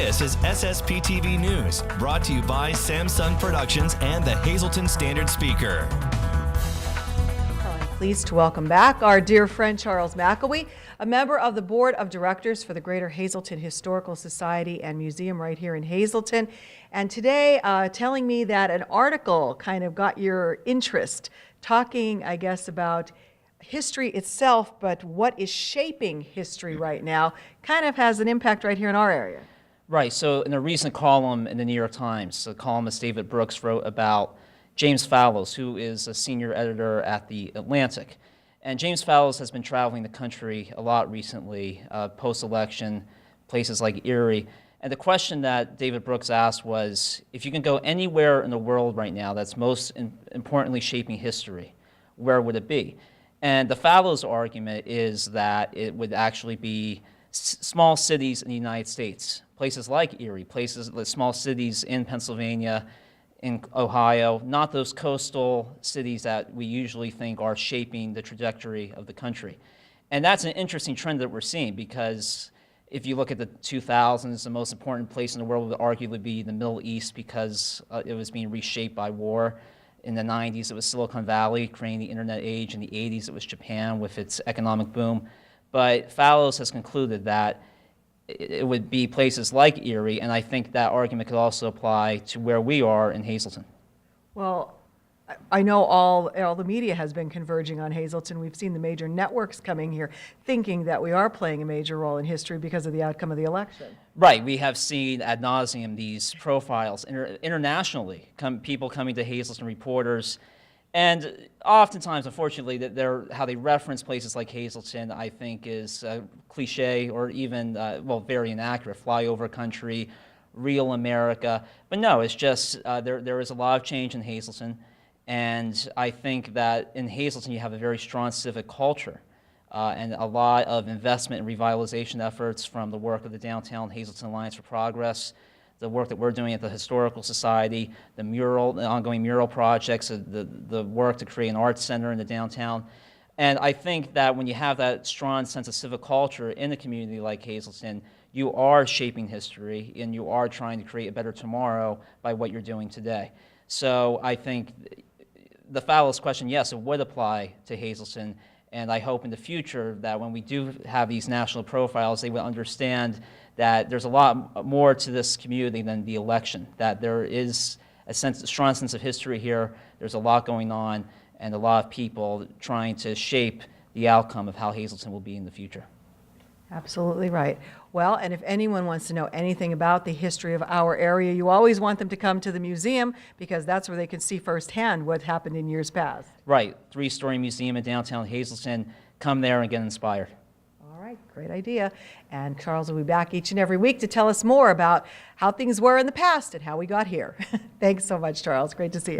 This is SSPTV News, brought to you by Samsung Productions and the Hazleton Standard Speaker. I'm pleased to welcome back our dear friend Charles McElwee, a member of the Board of Directors for the Greater Hazleton Historical Society and Museum right here in Hazleton. And today, telling me that an article kind of got your interest, talking, I guess, about history itself, but what is shaping history right now kind of has an impact right here in our area. Right. So in a recent column in the New York Times, the columnist David Brooks wrote about James Fallows, who is a senior editor at The Atlantic. And James Fallows has been traveling the country a lot recently, post-election, places like Erie. And the question that David Brooks asked was, if you can go anywhere in the world right now that's most importantly shaping history, where would it be? And the Fallows argument is that it would actually be small cities in the United States, places like Erie, places like small cities in Pennsylvania, in Ohio, not those coastal cities that we usually think are shaping the trajectory of the country. And that's an interesting trend that we're seeing, because if you look at the 2000s, the most important place in the world would arguably be the Middle East, because it was being reshaped by war. In the 90s, it was Silicon Valley, creating the internet age. In the 80s, it was Japan with its economic boom. But Fallows has concluded that it would be places like Erie, and I think that argument could also apply to where we are in Hazleton. Well, I know all the media has been converging on Hazleton. We've seen the major networks coming here thinking that we are playing a major role in history because of the outcome of the election. Right. We have seen ad nauseum these profiles internationally, people coming to Hazleton, reporters, and oftentimes, unfortunately, how they reference places like Hazleton, I think, is cliche or even, well, very inaccurate. Flyover country, real America. But no, it's just there is a lot of change in Hazleton. And I think that in Hazleton, you have a very strong civic culture and a lot of investment and revitalization efforts from the work of the Downtown Hazleton Alliance for Progress, the work that we're doing at the Historical Society, the ongoing mural projects, the work to create an arts center in the downtown. And I think that when you have that strong sense of civic culture in a community like Hazleton, you are shaping history and you are trying to create a better tomorrow by what you're doing today. So I think the Fallows question, yes, it would apply to Hazleton, and I hope in the future that when we do have these national profiles, they will understand that there's a lot more to this community than the election, that there is a strong sense of history here, there's a lot going on, and a lot of people trying to shape the outcome of how Hazleton will be in the future. Absolutely right. Well, and if anyone wants to know anything about the history of our area, you always want them to come to the museum, because that's where they can see firsthand what happened in years past. Right. 3-story museum in downtown Hazleton. Come there and get inspired. All right, great idea. And Charles will be back each and every week to tell us more about how things were in the past and how we got here. Thanks so much, Charles. Great to see you.